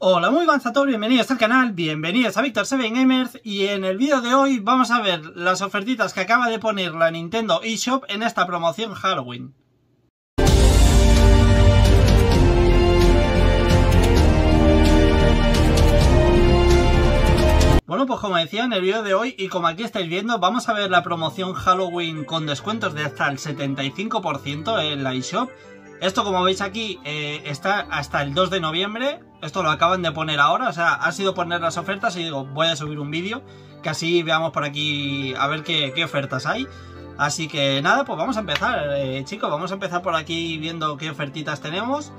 Hola, muy buenas a todos, bienvenidos al canal, bienvenidos a Victor7Gamers y en el vídeo de hoy vamos a ver las ofertitas que acaba de poner la Nintendo eShop en esta promoción Halloween. Bueno, pues como decía en el vídeo de hoy y como aquí estáis viendo, vamos a ver la promoción Halloween con descuentos de hasta el 75% en la eShop. Esto, como veis aquí, está hasta el 2 de noviembre. Esto lo acaban de poner ahora, o sea, ha sido poner las ofertas y digo, voy a subir un vídeo, que así veamos por aquí a ver qué ofertas hay. Así que nada, pues vamos a empezar, chicos, vamos a empezar por aquí viendo qué ofertitas tenemos.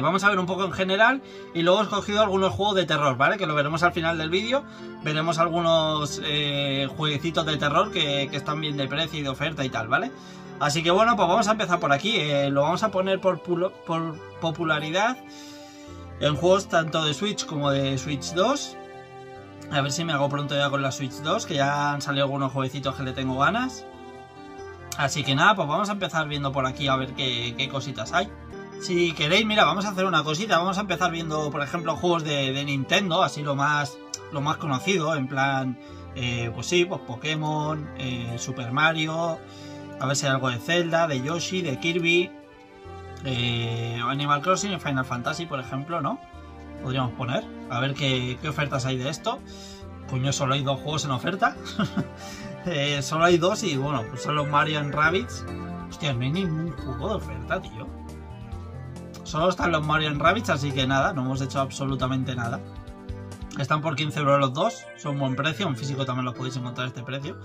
Vamos a ver un poco en general y luego he escogido algunos juegos de terror, ¿vale? Que lo veremos al final del vídeo. Veremos algunos jueguecitos de terror que están bien de precio y de oferta y tal, ¿vale? Así que bueno, pues vamos a empezar por aquí. Lo vamos a poner por popularidad en juegos tanto de Switch como de Switch 2. A ver si me hago pronto ya con la Switch 2, que ya han salido algunos jueguecitos que le tengo ganas. Así que nada, pues vamos a empezar viendo por aquí a ver qué cositas hay. Si queréis, mira, vamos a hacer una cosita. Vamos a empezar viendo, por ejemplo, juegos de Nintendo, así lo más conocido, en plan, pues sí, pues Pokémon, Super Mario, a ver si hay algo de Zelda, de Yoshi, de Kirby, Animal Crossing y Final Fantasy, por ejemplo, ¿no? Podríamos poner, a ver qué ofertas hay de esto. Coño, solo hay dos juegos en oferta. Solo hay dos y bueno, pues son los Mario & Rabbids. Hostia, no hay ningún juego de oferta, tío. Solo están los Mario & Rabbids, así que nada, no hemos hecho absolutamente nada. Están por 15 € los dos, son buen precio, en físico también los podéis encontrar a este precio.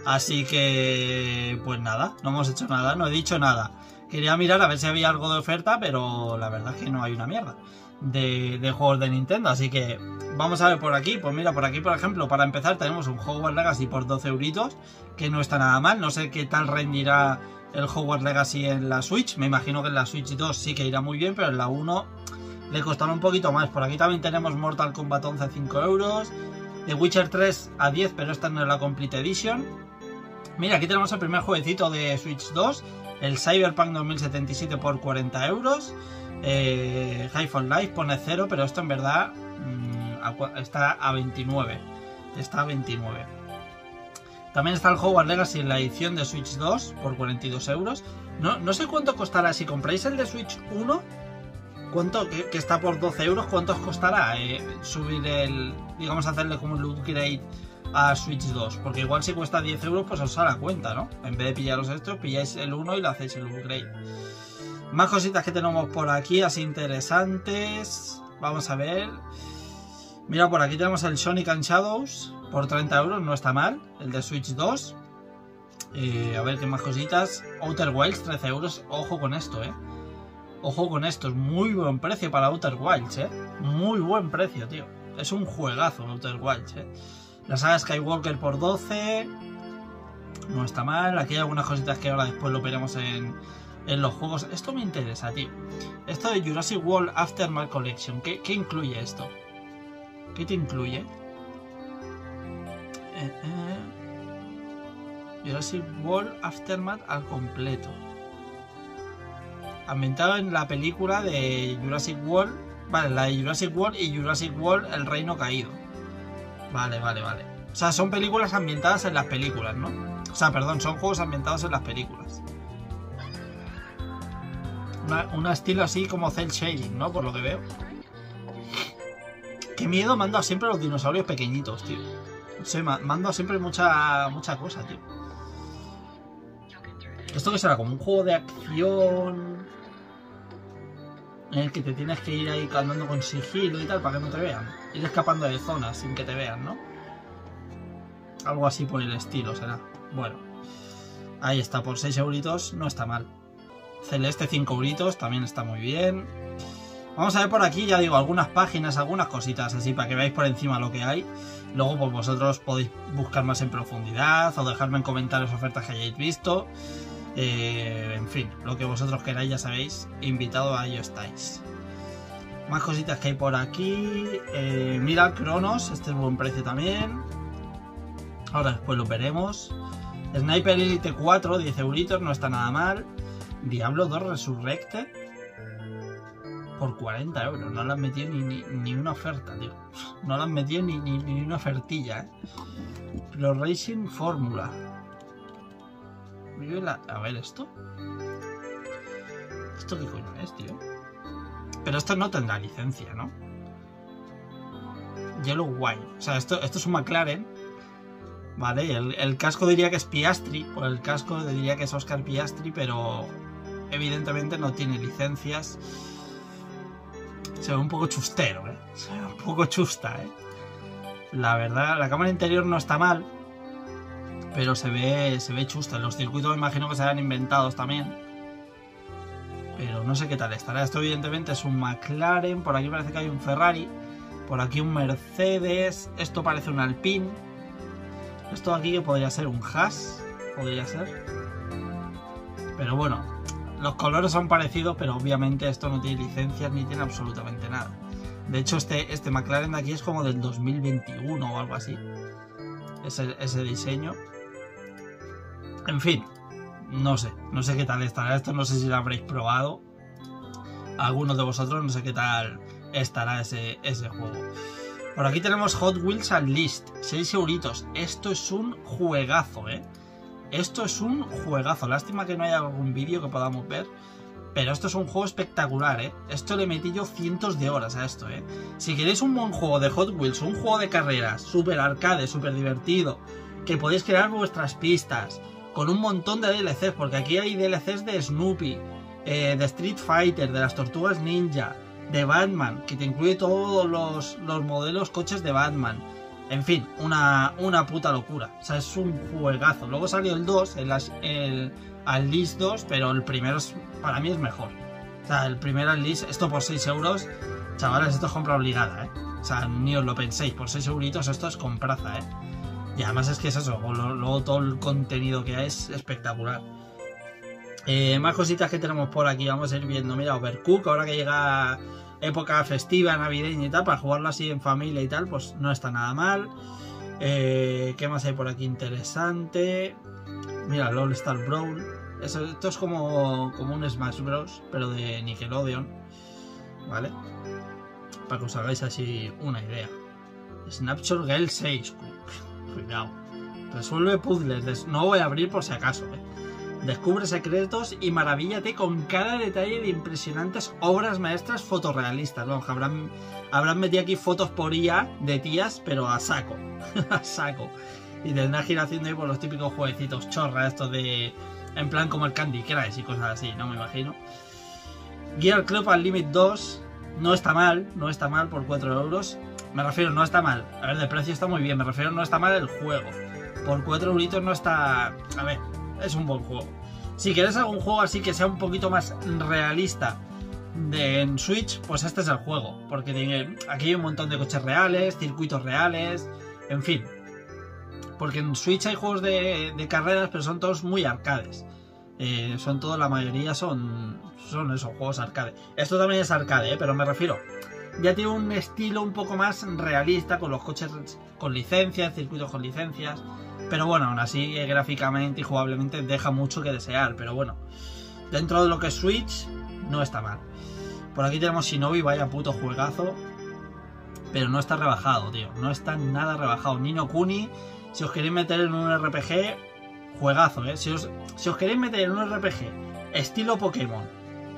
Así que, pues nada, no hemos hecho nada, no he dicho nada. Quería mirar a ver si había algo de oferta, pero la verdad es que no hay una mierda de juegos de Nintendo. Así que vamos a ver por aquí. Pues mira, por aquí por ejemplo, para empezar tenemos un Hogwarts Legacy por 12 euritos, que no está nada mal. No sé qué tal rendirá el Hogwarts Legacy en la Switch. Me imagino que en la Switch 2 sí que irá muy bien, pero en la 1 le costará un poquito más. Por aquí también tenemos Mortal Kombat 11 a 5 €, The Witcher 3 a 10, pero esta no es la Complete Edition. Mira, aquí tenemos el primer jueguecito de Switch 2, el Cyberpunk 2077 por 40 €. Hi-Fi Life pone 0, pero esto en verdad está a 29. Está a 29. También está el Hogwarts Legacy en la edición de Switch 2 por 42 €. No sé cuánto costará. Si compráis el de Switch 1, ¿cuánto, que está por 12 €, cuánto os costará subir el, digamos, hacerle como un upgrade a Switch 2? Porque igual si cuesta 10 €, pues os sale a cuenta, ¿no? En vez de pillaros estos, pilláis el 1 y le hacéis el upgrade. Más cositas que tenemos por aquí, así interesantes. Vamos a ver. Mira, por aquí tenemos el Sonic and Shadows por 30 €, no está mal. El de Switch 2. A ver qué más cositas. Outer Wilds, 13 €. Ojo con esto, Ojo con esto, es muy buen precio para Outer Wilds, Muy buen precio, tío. Es un juegazo Outer Wilds, La saga Skywalker por 12. No está mal. Aquí hay algunas cositas que ahora después lo veremos en los juegos. Esto me interesa, tío. Esto de Jurassic World Aftermath Collection. ¿Qué incluye esto? ¿Qué te incluye? Jurassic World Aftermath al completo. Ambientado en la película de Jurassic World. Vale, la de Jurassic World y Jurassic World El Reino Caído. Vale. O sea, son películas ambientadas en las películas, ¿no? O sea, perdón, son juegos ambientados en las películas. Un estilo así como cel shading, ¿no? Por lo que veo. Qué miedo me han dado siempre los dinosaurios pequeñitos, tío. No sé, me han dado siempre mucha cosa, tío. ¿Esto qué será? Como un juego de acción en el que te tienes que ir ahí andando con sigilo y tal para que no te vean. Ir escapando de zonas sin que te vean, ¿no? Algo así por el estilo será. Bueno, ahí está, por 6 € no está mal. Celeste 5 € también está muy bien. Vamos a ver por aquí, ya digo, algunas páginas, algunas cositas así para que veáis por encima lo que hay. Luego pues vosotros podéis buscar más en profundidad o dejarme en comentarios ofertas que hayáis visto. En fin, lo que vosotros queráis, ya sabéis, invitado a ello estáis. Más cositas que hay por aquí. Mira, Cronos, este es buen precio también. Ahora después lo veremos. Sniper Elite 4, 10 €, no está nada mal. Diablo 2 Resurrected. Por 40 euros. No le han metido ni una oferta, tío. No le han metido ni una ofertilla, ¿eh? Pro Racing Fórmula. A ver, ¿esto? ¿Esto qué coño es, tío? Pero esto no tendrá licencia, ¿no? Yellow Wine. O sea, esto es un McLaren. Vale, el casco diría que es Piastri. Por el casco diría que es Oscar Piastri, pero evidentemente no tiene licencias. Se ve un poco chustero, ¿eh? Se ve un poco chusta, ¿eh? La verdad, la cámara interior no está mal, pero se ve chusta. Los circuitos me imagino que se hayan inventados también. Pero no sé qué tal estará. Esto evidentemente es un McLaren. Por aquí parece que hay un Ferrari. Por aquí un Mercedes. Esto parece un Alpine. Esto aquí que podría ser un Haas. Podría ser. Pero bueno, los colores son parecidos, pero obviamente esto no tiene licencias ni tiene absolutamente nada. De hecho, este McLaren de aquí es como del 2021 o algo así. Ese diseño. En fin, no sé qué tal estará esto, no sé si lo habréis probado. Algunos de vosotros, no sé qué tal estará ese juego. Por aquí tenemos Hot Wheels Unleashed, 6 euritos. Esto es un juegazo, ¿eh? Esto es un juegazo. Lástima que no haya algún vídeo que podamos ver. Pero esto es un juego espectacular, ¿eh? Esto le metí yo cientos de horas a esto, ¿eh? Si queréis un buen juego de Hot Wheels, un juego de carreras, súper arcade, súper divertido, que podéis crear vuestras pistas, con un montón de DLCs, porque aquí hay DLCs de Snoopy, de Street Fighter, de las Tortugas Ninja, de Batman, que te incluye todos los modelos coches de Batman. En fin, una puta locura. O sea, es un juegazo. Luego salió el 2, el Unleashed 2, pero el primero para mí es mejor. O sea, el primer Unleashed, esto por 6 euros, chavales, esto es compra obligada, ¿eh? O sea, ni os lo penséis, por 6 euritos esto es compraza, ¿eh? Y además es que es eso, luego todo el contenido que hay es espectacular. Más cositas que tenemos por aquí, vamos a ir viendo. Mira, Overcooked, ahora que llega época festiva, navideña y tal, para jugarlo así en familia y tal, pues no está nada mal. ¿Qué más hay por aquí interesante? Mira, LOL Star Brawl. Esto es como un Smash Bros, pero de Nickelodeon, ¿vale? Para que os hagáis así una idea. Snapshot Girl 6. Cuidado. Resuelve puzzles. No voy a abrir por si acaso, ¿eh? Descubre secretos y maravíllate con cada detalle de impresionantes obras maestras fotorrealistas. Vamos, que habrán metido aquí fotos por IA de tías, pero a saco. A saco. Y tendrá que ir haciendo ahí por los típicos jueguecitos chorra, estos de... En plan como el Candy Crush y cosas así, ¿no? Me imagino. Gear Club Unlimited 2 no está mal por 4 euros. Me refiero, no está mal. A ver, de precio está muy bien. Me refiero, no está mal el juego. Por 4 euritos no está... A ver, es un buen juego. Si queréis algún juego así que sea un poquito más realista en Switch, pues este es el juego. Porque aquí hay un montón de coches reales, circuitos reales, en fin. Porque en Switch hay juegos de carreras, pero son todos muy arcades. Son todos, la mayoría son esos juegos arcade. Esto también es arcade, pero me refiero, ya tiene un estilo un poco más realista, con los coches con licencias, circuitos con licencias. Pero bueno, aún así gráficamente y jugablemente deja mucho que desear. Pero bueno, dentro de lo que es Switch, no está mal. Por aquí tenemos Shinobi, vaya puto juegazo. Pero no está rebajado, tío. No está nada rebajado. Ni no Kuni. Si os queréis meter en un RPG, juegazo, ¿eh? Si os queréis meter en un RPG estilo Pokémon,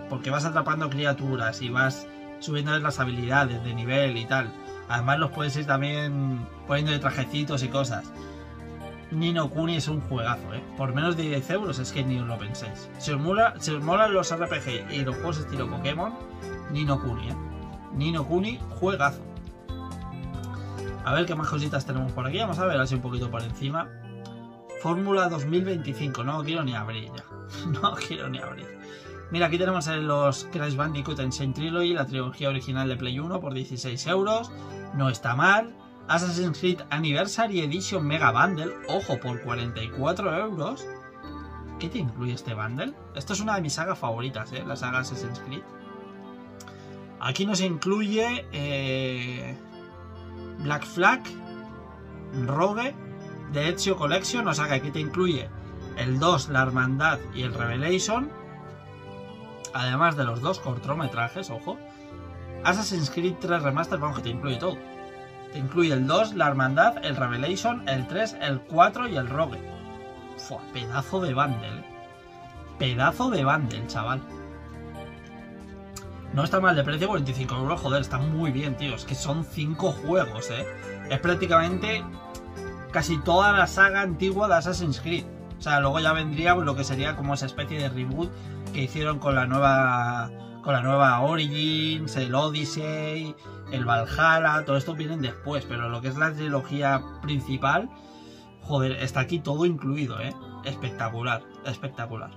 porque vas atrapando criaturas y vas subiendo las habilidades de nivel y tal. Además los puedes ir también poniendo de trajecitos y cosas. Ni no Kuni es un juegazo, ¿eh? Por menos de 10 euros es que ni os lo penséis. Si os molan los RPG y los juegos estilo Pokémon, Ni no Kuni, ¿eh? Ni no Kuni, juegazo. A ver qué más cositas tenemos por aquí. Vamos a ver así un poquito por encima. Fórmula 2025. No quiero ni abrir ya. No quiero ni abrir. Mira, aquí tenemos los Crash Bandicoot Insane Trilogy, la trilogía original de Play 1 por 16 euros. No está mal. Assassin's Creed Anniversary Edition Mega Bundle. Ojo, por 44 euros. ¿Qué te incluye este bundle? Esto es una de mis sagas favoritas, la saga Assassin's Creed. Aquí nos incluye... Black Flag, Rogue, de Ezio Collection, o sea que aquí te incluye el 2, la Hermandad y el Revelation, además de los 2 cortometrajes, ojo, Assassin's Creed 3 Remaster, vamos, que te incluye todo. Te incluye el 2, la Hermandad, el Revelation, el 3, el 4 y el Rogue. Fua, pedazo de bundle. Pedazo de bundle, chaval. No está mal de precio, 45 euros, joder, está muy bien, tío. Es que son 5 juegos, Es prácticamente casi toda la saga antigua de Assassin's Creed. O sea, luego ya vendría lo que sería como esa especie de reboot que hicieron con la nueva Origins, el Odyssey, el Valhalla, todo esto vienen después, pero lo que es la trilogía principal, joder, está aquí todo incluido, espectacular, espectacular.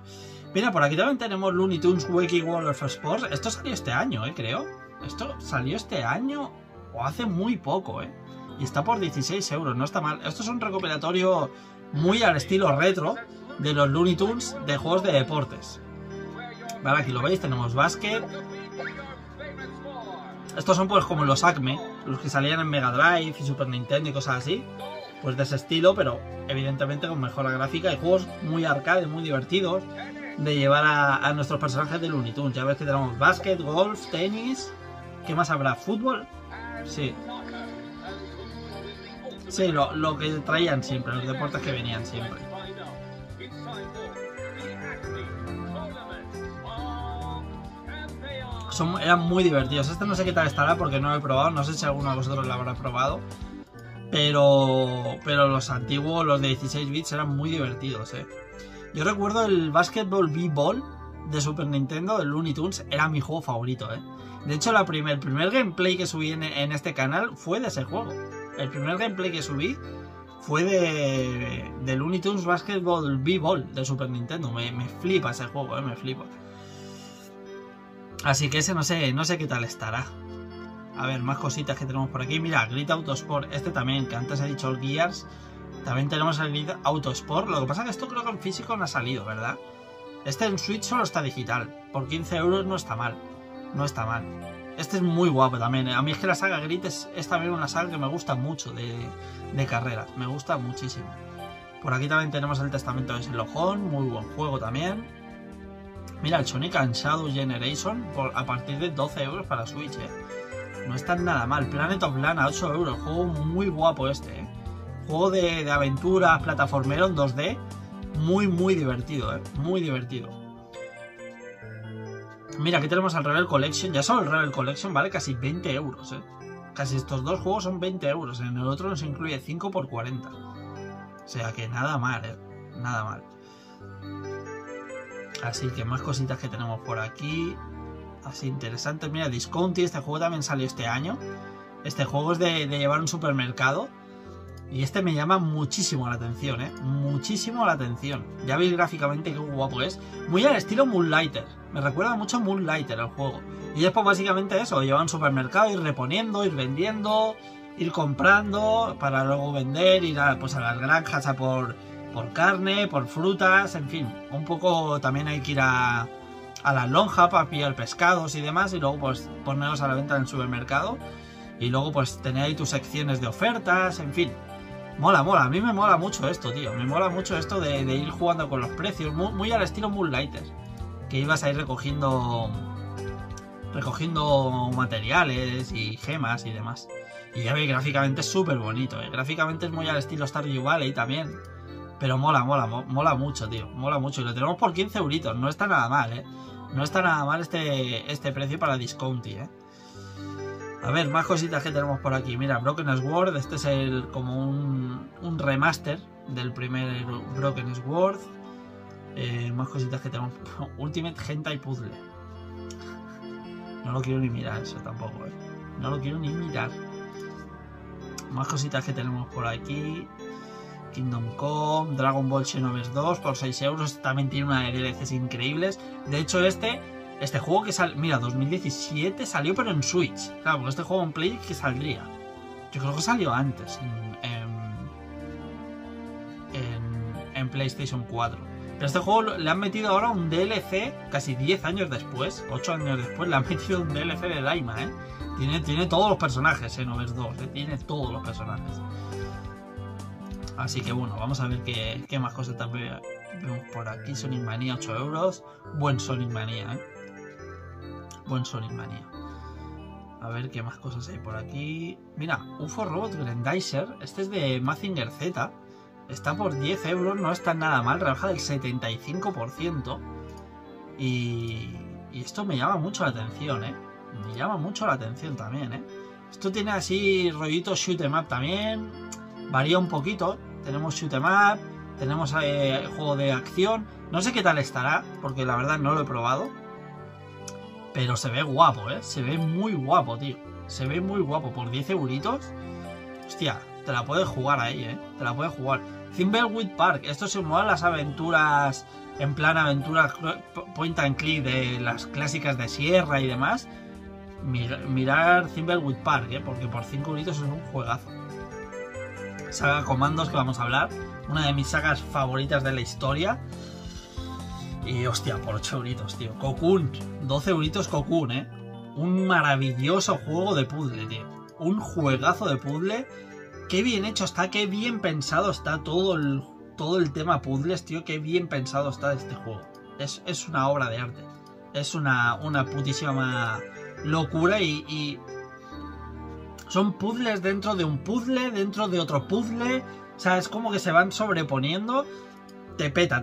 Mira, por aquí también tenemos Looney Tunes Wacky World of Sports. Esto salió este año, creo. Esto salió este año o hace muy poco, y está por 16 euros, no está mal. Esto es un recopilatorio muy al estilo retro de los Looney Tunes de juegos de deportes. Vale, aquí lo veis, tenemos básquet. Estos son pues como los Acme, los que salían en Mega Drive y Super Nintendo y cosas así. Pues de ese estilo, pero evidentemente con mejora gráfica y juegos muy arcade, muy divertidos de llevar a nuestros personajes de Looney Tunes. Ya ves que tenemos básquet, golf, tenis. ¿Qué más habrá? ¿Fútbol? Sí. Sí, lo que traían siempre, los deportes que venían siempre. Eran muy divertidos. Este no sé qué tal estará porque no lo he probado. No sé si alguno de vosotros lo habrá probado. Pero los antiguos, los de 16 bits, eran muy divertidos, Yo recuerdo el Basketball B-Ball de Super Nintendo, de Looney Tunes, era mi juego favorito, De hecho, el primer gameplay que subí en este canal fue de ese juego. El primer gameplay que subí fue de Looney Tunes Basketball B-Ball de Super Nintendo. Me flipa ese juego, me flipa. Así que ese no sé qué tal estará. A ver, más cositas que tenemos por aquí. Mira, Grid Autosport, este también, que antes he dicho el Gears. También tenemos el Grid Autosport. Lo que pasa es que esto creo que en físico no ha salido, ¿verdad? Este en Switch solo está digital. Por 15 euros no está mal. No está mal. Este es muy guapo también. A mí es que la saga Grid es también una saga que me gusta mucho de carreras. Me gusta muchísimo. Por aquí también tenemos el Testamento de Sherlock Holmes. Muy buen juego también. Mira, el Sonic and Shadow Generation a partir de 12 euros para Switch, No está nada mal. Planet of Lana, 8 euros. Juego muy guapo este, Juego de aventuras, plataformero en 2D. Muy, muy divertido, Muy divertido. Mira, aquí tenemos el Rebel Collection. Ya solo el Rebel Collection vale casi 20 euros, Casi estos dos juegos son 20 euros. En el otro nos incluye 5 por 40. O sea que nada mal, Nada mal. Así que más cositas que tenemos por aquí. Así interesantes. Mira, Discounty, este juego también salió este año. Este juego es de llevar un supermercado. Y este me llama muchísimo la atención, Muchísimo la atención. Ya veis gráficamente qué guapo es. Muy al estilo Moonlighter. Me recuerda mucho a Moonlighter el juego. Y después básicamente eso, llevar un supermercado, ir reponiendo, ir vendiendo, ir comprando, para luego vender, ir a las granjas a por carne, por frutas, en fin. Un poco también hay que ir a las lonjas para pillar pescados y demás. Y luego pues ponerlos a la venta en el supermercado. Y luego pues tener ahí tus secciones de ofertas, en fin. Mola, a mí me mola mucho esto, tío. Me mola mucho esto de ir jugando con los precios. Muy al estilo Moonlighter. Que ibas a ir recogiendo materiales y gemas y demás. Y ya veis, gráficamente es súper bonito, Gráficamente es muy al estilo Stardew Valley también. Pero mola mucho, tío. Mola mucho. Y lo tenemos por 15 euritos. No está nada mal, No está nada mal este precio para Discounty, A ver, más cositas que tenemos por aquí. Mira, Broken Sword. Este es como un remaster del primer Broken Sword. Más cositas que tenemos. Ultimate Hentai Puzzle. No lo quiero ni mirar eso tampoco, No lo quiero ni mirar. Más cositas que tenemos por aquí. Kingdom Come, Dragon Ball Xenoverse 2 por 6 euros. También tiene una de DLCs increíbles. De hecho, este juego que sale... Mira, 2017 salió, pero en Switch. Claro, porque este juego en Play que saldría. Yo creo que salió antes en PlayStation 4. Pero este juego le han metido ahora un DLC casi 10 años después. 8 años después le han metido un DLC de Daima, Tiene todos los personajes, Xenoverse 2. Tiene todos los personajes. Así que bueno, vamos a ver qué más cosas también vemos por aquí. Sonic Mania, 8 euros. Buen Sonic Mania, Buen Sonic Mania. A ver qué más cosas hay por aquí. Mira, UFO Robot Grandizer. Este es de Mazinger Z. Está por 10 euros, no está nada mal. Rebaja del 75%. Y esto me llama mucho la atención, ¿eh? Me llama mucho la atención también, ¿eh? Esto tiene así rollito shoot 'em up también. Varía un poquito. Tenemos shoot 'em up. Tenemos juego de acción. No sé qué tal estará, porque la verdad no lo he probado. Pero se ve guapo, ¿eh? Se ve muy guapo, tío. Se ve muy guapo. Por 10 euritos. Hostia, te la puedes jugar ahí, ¿eh? Te la puedes jugar. Thimbleweed Park. Esto se mueve las aventuras... En plan aventuras point and click de las clásicas de Sierra y demás. Mirar Thimbleweed Park, ¿eh? Porque por 5 euritos es un juegazo. Saga Comandos que vamos a hablar. Una de mis sagas favoritas de la historia. Y hostia, por 8 euritos, tío. Cocoon, 12 euritos Cocoon, ¿eh? Un maravilloso juego de puzzle, tío. Un juegazo de puzzle. Qué bien hecho está, qué bien pensado está todo el tema puzzles, tío. Qué bien pensado está este juego. Es una obra de arte. Es una putísima locura y son puzzles dentro de un puzzle, dentro de otro puzzle. O sea, es como que se van sobreponiendo. Te peta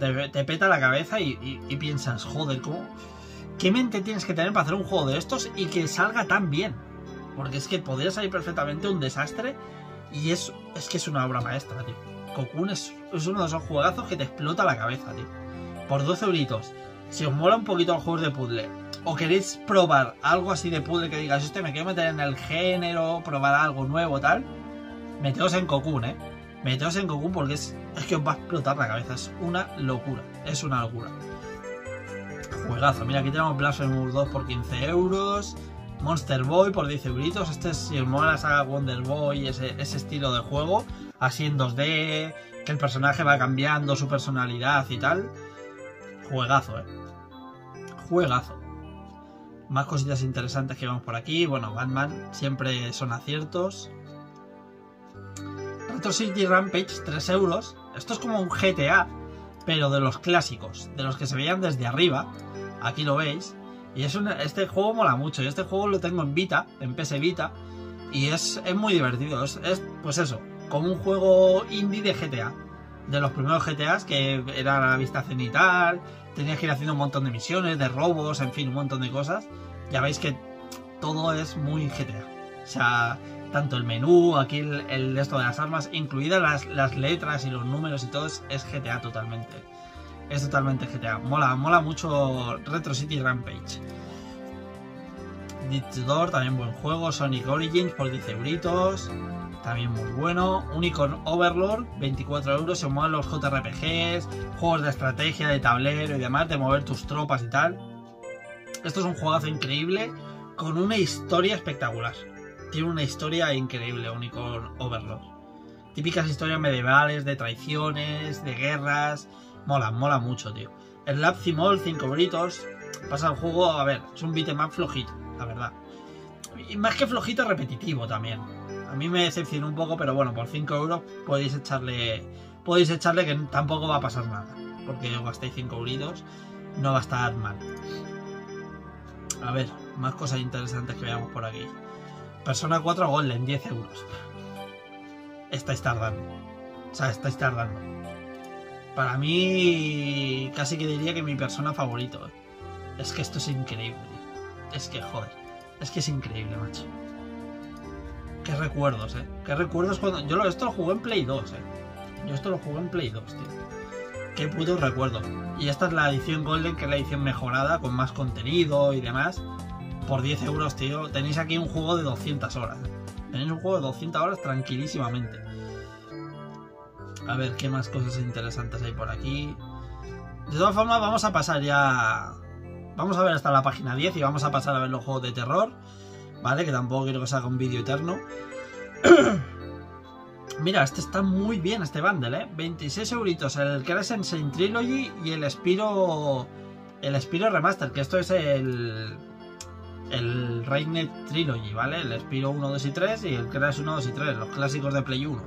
la cabeza y piensas, joder, ¿qué mente tienes que tener para hacer un juego de estos y que salga tan bien? Porque es que podría salir perfectamente un desastre y es que es una obra maestra, tío. Cocoon es uno de esos juegazos que te explota la cabeza, tío. Por 12 euritos. Si os mola un poquito el juego de puzzle o queréis probar algo así de puzzle que digas, hostia, me quiero meter en el género, probar algo nuevo, tal, meteos en Cocoon, ¿eh? Meteos en Cocoon porque es que os va a explotar la cabeza. Es una locura. Es una locura. Juegazo. Mira, aquí tenemos Blasphemous 2 por 15 euros. Monster Boy por 10 euritos. Este es, si os mola la saga Wonder Boy, ese estilo de juego. Así en 2D. Que el personaje va cambiando su personalidad y tal. Juegazo, Juegazo. Más cositas interesantes que vemos por aquí. Bueno, Batman siempre son aciertos. Retro City Rampage, 3 euros. Esto es como un GTA, pero de los clásicos, de los que se veían desde arriba. Aquí lo veis. Y este juego mola mucho. Y este juego lo tengo en Vita, en PS Vita. Y es muy divertido. Es pues eso, como un juego indie de GTA. De los primeros GTAs que era la vista cenital. Tenías que ir haciendo un montón de misiones, de robos, en fin, un montón de cosas. Ya veis que todo es muy GTA. O sea, tanto el menú, aquí el esto de las armas, incluidas las letras y los números y todo, es GTA totalmente. Es totalmente GTA. Mola mucho Retro City Rampage. Ditch Door, también buen juego. Sonic Origins por 10 euritos. También muy bueno. Unicorn Overlord, 24 euros. Se mueven los JRPGs, juegos de estrategia, de tablero y demás, de mover tus tropas y tal. Esto es un juegazo increíble con una historia espectacular. Tiene una historia increíble, Unicorn Overlord. Típicas historias medievales, de traiciones, de guerras. Mola mucho, tío. El Lab Cimol, 5 euritos. Pasa el juego, a ver, es un beat'em up flojito, la verdad. Y más que flojito, repetitivo también. A mí me decepcionó un poco, pero bueno, por 5 euros podéis echarle que tampoco va a pasar nada. Porque os gastéis 5 euritos, no va a estar mal. A ver, más cosas interesantes que veamos por aquí. Persona 4 Golden, 10 euros. Estáis tardando. O sea, estáis tardando. Para mí, casi que diría que mi persona favorito. Es que esto es increíble, tío. Es que, joder. Es que es increíble, macho. Qué recuerdos, Qué recuerdos cuando... Esto lo jugué en Play 2, Yo esto lo jugué en Play 2, tío. Qué putos recuerdos. Y esta es la edición Golden, que es la edición mejorada, con más contenido y demás. Por 10 euros, tío. Tenéis aquí un juego de 200 horas. Tenéis un juego de 200 horas tranquilísimamente. A ver, qué más cosas interesantes hay por aquí. De todas formas, vamos a pasar ya... Vamos a ver hasta la página 10 y vamos a pasar a ver los juegos de terror. ¿Vale? Que tampoco quiero que os haga un vídeo eterno. Mira, este está muy bien, este bundle, 26 euritos. El Crescent Saint Trilogy y el Spyro Remaster, que esto es el Reignet Trilogy, ¿vale? El Spyro 1, 2 y 3 y el Crash 1, 2 y 3, los clásicos de Play 1.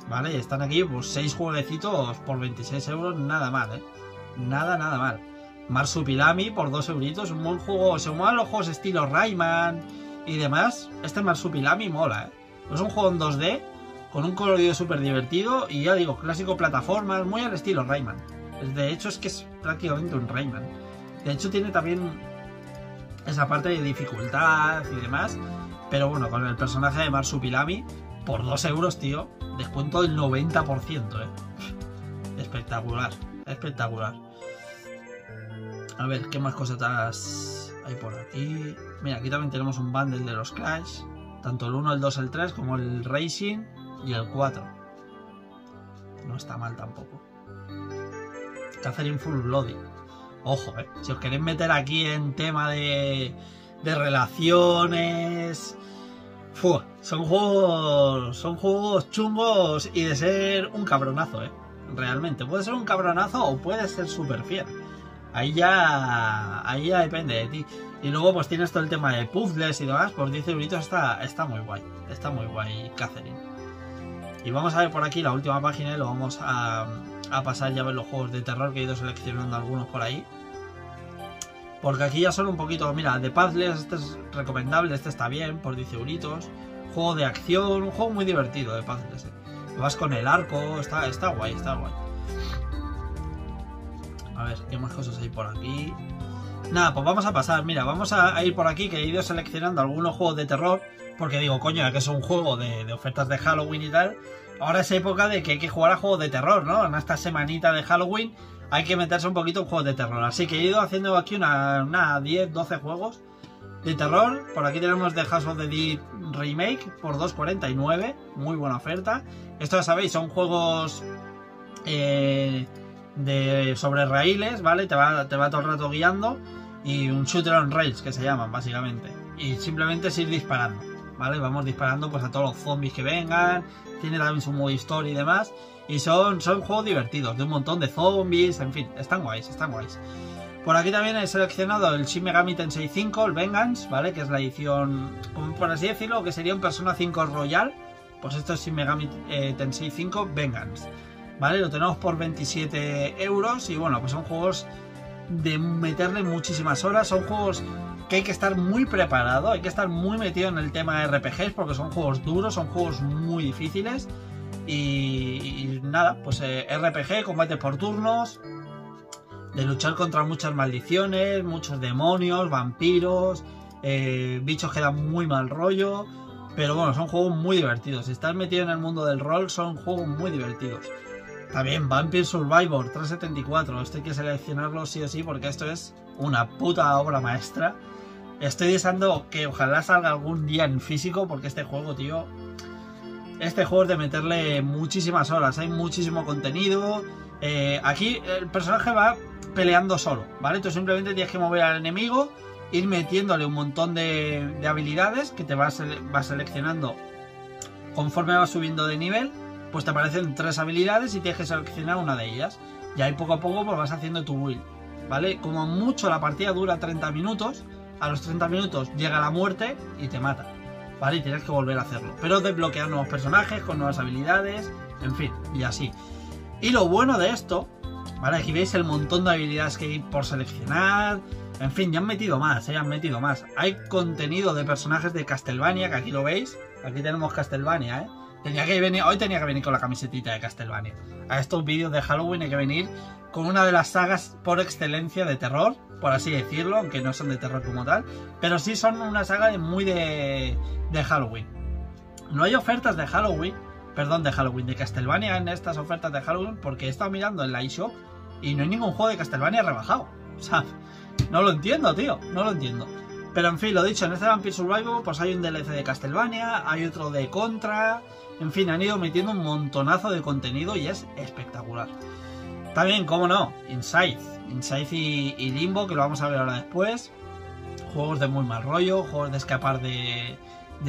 ¿Vale? Están aquí, pues 6 jueguecitos por 26 euros, nada mal, Nada mal. Marsupilami por 2 euritos, un buen juego. Se mueven los juegos estilo Rayman y demás, este Marsupilami mola, ¿eh? Es un juego en 2D, con un colorido súper divertido, y ya digo, clásico plataformas, muy al estilo Rayman. De hecho, es que es prácticamente un Rayman. De hecho, tiene también esa parte de dificultad y demás, pero bueno, con el personaje de Marsupilami, por 2 euros, tío, descuento del 90%, ¿eh? Espectacular, espectacular. A ver, ¿qué más cosas hay por aquí? Mira, aquí también tenemos un bundle de los Crash. Tanto el 1, el 2, el 3, como el Racing y el 4. No está mal tampoco. Catherine Full Bloody. Ojo, si os queréis meter aquí en tema de relaciones... son juegos chungos y de ser un cabronazo, realmente. Puede ser un cabronazo o puede ser súper fiel. Ahí ya depende de ti. Y luego pues tienes todo el tema de puzzles y demás. Por 10 euritos está muy guay. Está muy guay, Catherine. Y vamos a ver por aquí la última página y lo vamos a pasar ya a ver los juegos de terror, que he ido seleccionando algunos por ahí. Porque aquí ya son un poquito... Mira, de puzzles este es recomendable, este está bien, por 10 euritos. Juego de acción, un juego muy divertido de puzzles. Vas con el arco, está guay, está guay. A ver, ¿qué más cosas hay por aquí? Nada, pues vamos a pasar. Mira, vamos a ir por aquí, que he ido seleccionando algunos juegos de terror. Porque digo, coño, ya que es un juego de ofertas de Halloween y tal, ahora es época de que hay que jugar a juegos de terror, ¿no? En esta semanita de Halloween hay que meterse un poquito en juegos de terror. Así que he ido haciendo aquí una 10, 12 juegos de terror. Por aquí tenemos The House of the Dead Remake por 2,49. Muy buena oferta. Esto ya sabéis, son juegos sobre raíles, ¿vale? Te va todo el rato guiando. Y un shooter on rails, que se llaman, básicamente. Y simplemente es ir disparando, ¿vale? Vamos disparando pues a todos los zombies que vengan. Tiene también su modo historia y demás. Y son juegos divertidos, de un montón de zombies, en fin, están guays, están guays. Por aquí también he seleccionado el Shin Megami Tensei 5, el Vengeance, ¿vale? Que es la edición, por así decirlo, que sería un Persona 5 Royal. Pues esto es Shin Megami Tensei 5 Vengeance, ¿vale? Lo tenemos por 27 euros y bueno, pues son juegos de meterle muchísimas horas. Son juegos que hay que estar muy preparado, hay que estar muy metido en el tema de RPGs, porque son juegos duros, son juegos muy difíciles. Y nada, pues RPG, combate por turnos, de luchar contra muchas maldiciones, muchos demonios, vampiros, bichos que dan muy mal rollo. Pero bueno, son juegos muy divertidos. Si estás metido en el mundo del rol, son juegos muy divertidos. También Vampire Survivor 374. Esto hay que seleccionarlo sí o sí, porque esto es una puta obra maestra. Estoy deseando que ojalá salga algún día en físico, porque este juego, tío... Este juego es de meterle muchísimas horas. Hay muchísimo contenido. Aquí el personaje va peleando solo, ¿vale? Tú simplemente tienes que mover al enemigo, ir metiéndole un montón de habilidades que te vas seleccionando conforme vas subiendo de nivel. Pues te aparecen 3 habilidades y tienes que seleccionar una de ellas. Y ahí poco a poco pues vas haciendo tu build, ¿vale? Como mucho la partida dura 30 minutos. A los 30 minutos llega la muerte y te mata, ¿vale? Y tienes que volver a hacerlo. Pero desbloquear nuevos personajes con nuevas habilidades, en fin, y así. Y lo bueno de esto, ¿vale? Aquí veis el montón de habilidades que hay por seleccionar. En fin, ya han metido más, han metido más. Hay contenido de personajes de Castlevania, que aquí lo veis. Aquí tenemos Castlevania, hoy tenía que venir con la camisetita de Castlevania. A estos vídeos de Halloween hay que venir con una de las sagas por excelencia de terror, por así decirlo, aunque no son de terror como tal, pero sí son una saga muy de Halloween. No hay ofertas de Halloween, de Castlevania en estas ofertas de Halloween, porque he estado mirando en la eShop y no hay ningún juego de Castlevania rebajado. O sea, no lo entiendo, tío, no lo entiendo. Pero en fin, lo dicho, en este Vampire Survivor pues hay un DLC de Castlevania, hay otro de Contra, en fin, han ido metiendo un montonazo de contenido y es espectacular. También, cómo no, Inside y Limbo, que lo vamos a ver ahora después. Juegos de muy mal rollo, juegos de escapar de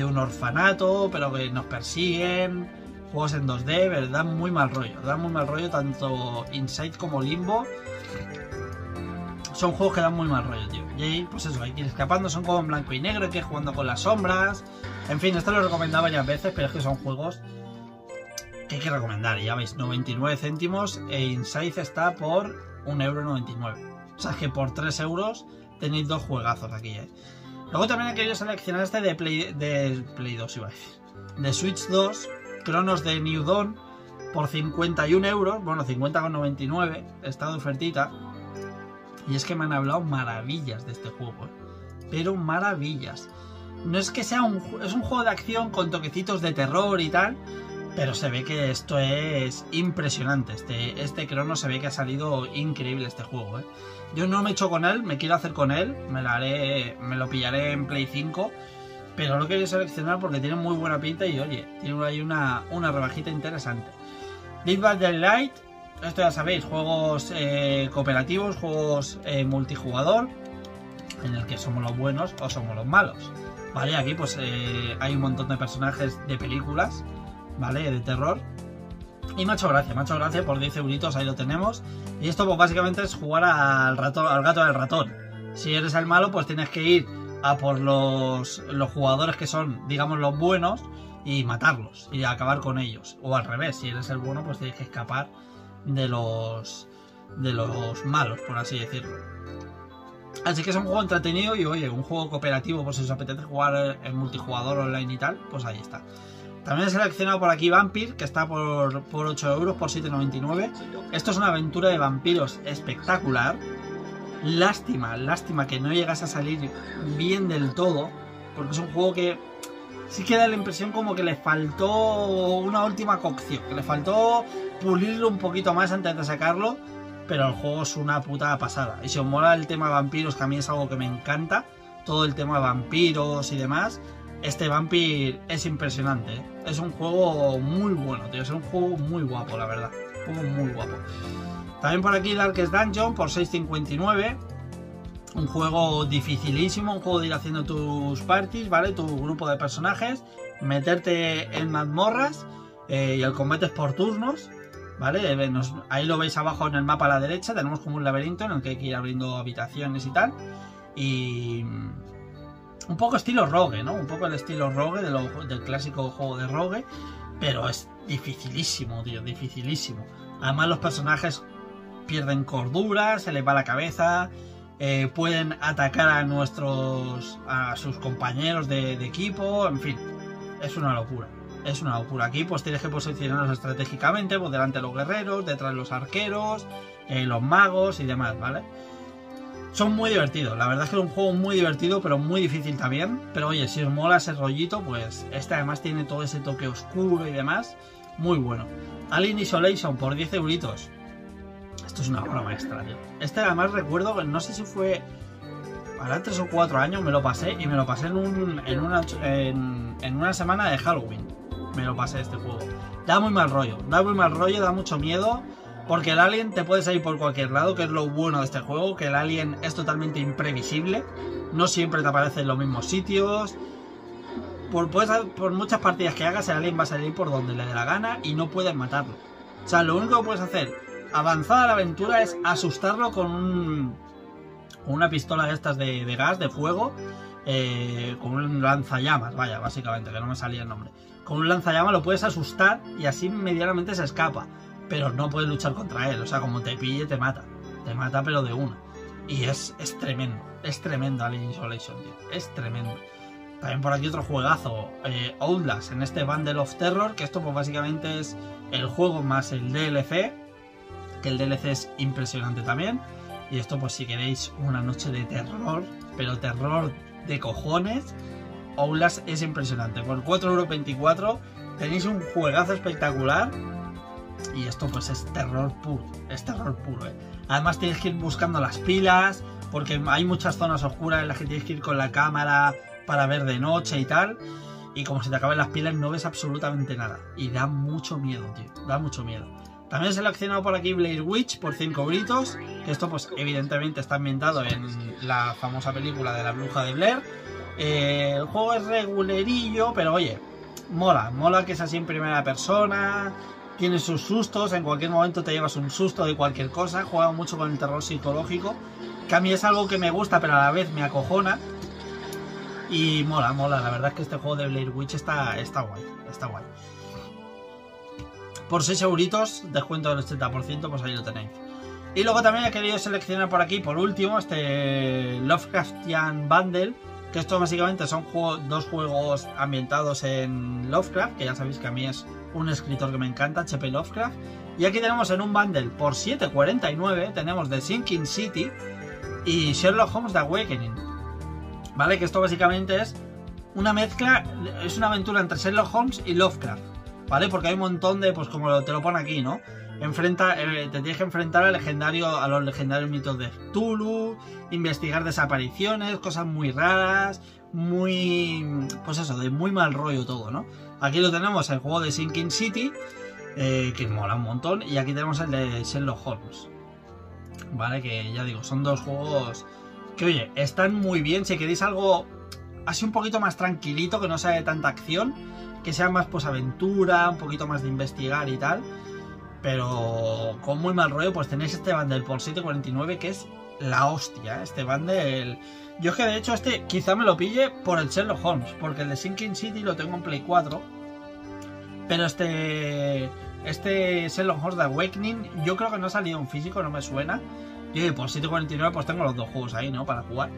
un orfanato, pero que nos persiguen. Juegos en 2D, ¿verdad? Dan muy mal rollo tanto Inside como Limbo. Son juegos que dan muy mal rollo, tío. Y ahí, pues eso, hay que ir escapando, son como en blanco y negro, hay que ir jugando con las sombras. En fin, esto lo he recomendado varias veces, pero es que son juegos que hay que recomendar. Y ya veis, 99 céntimos e Inside está por 1,99 €. O sea, que por 3 euros tenéis 2 juegazos aquí, Luego también he querido seleccionar este de Play 2, iba a decir. De Switch 2, Cronos de New Dawn, por 51 euros, bueno, 50,99, está de ofertita. Y es que me han hablado maravillas de este juego, pero maravillas. No es que sea es un juego de acción con toquecitos de terror y tal, pero se ve que esto es impresionante. Este Cronos se ve que ha salido increíble este juego, Yo no me he hecho con él, me quiero hacer con él, me lo pillaré en Play 5, pero lo quería seleccionar porque tiene muy buena pinta y oye, tiene ahí una rebajita interesante. Dead by Daylight, esto ya sabéis, juegos cooperativos, juegos multijugador, en el que somos los buenos o somos los malos. Vale, aquí pues hay un montón de personajes de películas, ¿vale? De terror. Y me ha hecho gracia por 10 euritos, ahí lo tenemos. Y esto pues básicamente es jugar al gato del ratón. Si eres el malo, pues tienes que ir a por los jugadores que son, digamos, los buenos y matarlos y acabar con ellos. O al revés, si eres el bueno, pues tienes que escapar de los malos, por así decirlo. Así que es un juego entretenido y oye, un juego cooperativo, pues si os apetece jugar en multijugador online y tal, pues ahí está. También he seleccionado por aquí Vampire, que está por 8 euros, por 7,99. Esto es una aventura de vampiros espectacular. Lástima que no llegas a salir bien del todo, porque es un juego que sí que da la impresión como que le faltó una última cocción, que le faltó pulirlo un poquito más antes de sacarlo. Pero el juego es una puta pasada. Y si os mola el tema de vampiros, que a mí es algo que me encanta, todo el tema de vampiros y demás, este Vampire es impresionante, Es un juego muy bueno, tío. Es un juego muy guapo, la verdad. Un juego muy guapo. También por aquí Darkest Dungeon por 6,59. Un juego dificilísimo, un juego de ir haciendo tus parties, ¿vale? Tu grupo de personajes, meterte en mazmorras y el combate es por turnos. ¿Vale? Ahí lo veis abajo en el mapa a la derecha, tenemos como un laberinto en el que hay que ir abriendo habitaciones y tal. Y un poco estilo Rogue, ¿no? Un poco el estilo Rogue del clásico juego de Rogue, pero es dificilísimo, tío, dificilísimo. Además los personajes pierden cordura, se les va la cabeza, pueden atacar a sus compañeros de equipo, en fin, es una locura. Es una locura. Aquí pues tienes que posicionarlos estratégicamente, pues delante de los guerreros, detrás de los arqueros, los magos y demás, ¿vale? Son muy divertidos. La verdad es que es un juego muy divertido, pero muy difícil también. Pero oye, si os mola ese rollito, pues este además tiene todo ese toque oscuro y demás. Muy bueno. Alien Isolation por 10 euritos. Esto es una obra maestra, tío. Este además recuerdo, no sé si fue para 3 o 4 años, me lo pasé. Y me lo pasé en una semana de Halloween. Me lo pasé este juego. Da muy mal rollo, da mucho miedo. Porque el alien te puede salir por cualquier lado, que es lo bueno de este juego. Que el alien es totalmente imprevisible. No siempre te aparece en los mismos sitios. Por muchas partidas que hagas, el alien va a salir por donde le dé la gana y no puedes matarlo. O sea, lo único que puedes hacer avanzada la aventura es asustarlo con una pistola de estas de gas, de fuego. Con un lanzallamas, vaya, básicamente, que no me salía el nombre. Con un lanzallamas lo puedes asustar y así medianamente se escapa. Pero no puedes luchar contra él, o sea, como te pille te mata. Te mata pero de una. Y es tremendo Alien Isolation, tío. Es tremendo. También por aquí otro juegazo, Outlast, en este Bundle of Terror, que esto pues básicamente es el juego más el DLC. Que el DLC es impresionante también. Y esto pues si queréis una noche de terror, pero terror de cojones, Outlast es impresionante. Por 4,24 € tenéis un juegazo espectacular. Y esto pues es terror puro, Además tienes que ir buscando las pilas, porque hay muchas zonas oscuras en las que tienes que ir con la cámara para ver de noche y tal. Y como se te acaban las pilas no ves absolutamente nada. Y da mucho miedo, tío, da mucho miedo. También he seleccionado por aquí Blair Witch por 5 euritos. Que esto pues evidentemente está ambientado en la famosa película de la bruja de Blair. El juego es regulerillo, pero oye, mola que es así en primera persona. Tiene sus sustos, en cualquier momento te llevas un susto de cualquier cosa. Juega mucho con el terror psicológico, que a mí es algo que me gusta, pero a la vez me acojona. Y mola, la verdad es que este juego de Blair Witch está guay. Por 6 euritos, descuento del 80%, pues ahí lo tenéis. Y luego también he querido seleccionar por aquí, por último, este Lovecraftian Bundle que esto básicamente son dos juegos ambientados en Lovecraft, que ya sabéis que a mí es un escritor que me encanta, H.P. Lovecraft. Y aquí tenemos en un bundle por 7,49, tenemos The Sinking City y Sherlock Holmes The Awakening, ¿vale? Que esto básicamente es una mezcla, es una aventura entre Sherlock Holmes y Lovecraft, ¿vale? Porque hay un montón de, pues como te lo pone aquí, ¿no? Te tienes que enfrentar a los legendarios mitos de Cthulhu, investigar desapariciones, cosas muy raras, pues eso, de muy mal rollo todo, ¿no? Aquí lo tenemos, el juego de Sinking City, que mola un montón, y aquí tenemos el de Sherlock Holmes, ¿vale? Que ya digo, son dos juegos que, oye, están muy bien. Si queréis algo así un poquito más tranquilito, que no sea de tanta acción, que sea más pues aventura, un poquito más de investigar y tal, pero con muy mal rollo, pues tenéis este bundle por 7,49, que es la hostia, este bundle. Yo es que de hecho este quizá me lo pille por el Sherlock Holmes, porque el de Sinking City lo tengo en Play 4, pero este Sherlock Holmes The Awakening yo creo que no ha salido en físico, no me suena. Y por 7,49 pues tengo los dos juegos ahí, ¿no? Para jugar.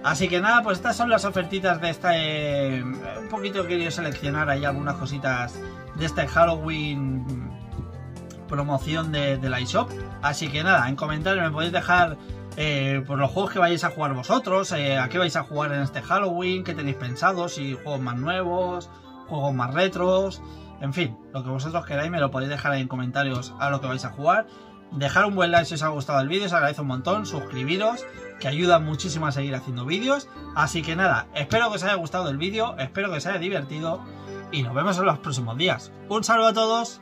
Así que nada, pues estas son las ofertitas de este... un poquito he querido seleccionar ahí algunas cositas de este Halloween promoción de la eShop. Así que nada, en comentarios me podéis dejar pues los juegos que vayáis a jugar vosotros, a qué vais a jugar en este Halloween, qué tenéis pensado, si juegos más nuevos, juegos más retros, en fin, lo que vosotros queráis me lo podéis dejar ahí en comentarios a lo que vais a jugar. Dejar un buen like si os ha gustado el vídeo, os agradece un montón, suscribiros, que ayuda muchísimo a seguir haciendo vídeos. Así que nada, espero que os haya gustado el vídeo, espero que os haya divertido y nos vemos en los próximos días. Un saludo a todos.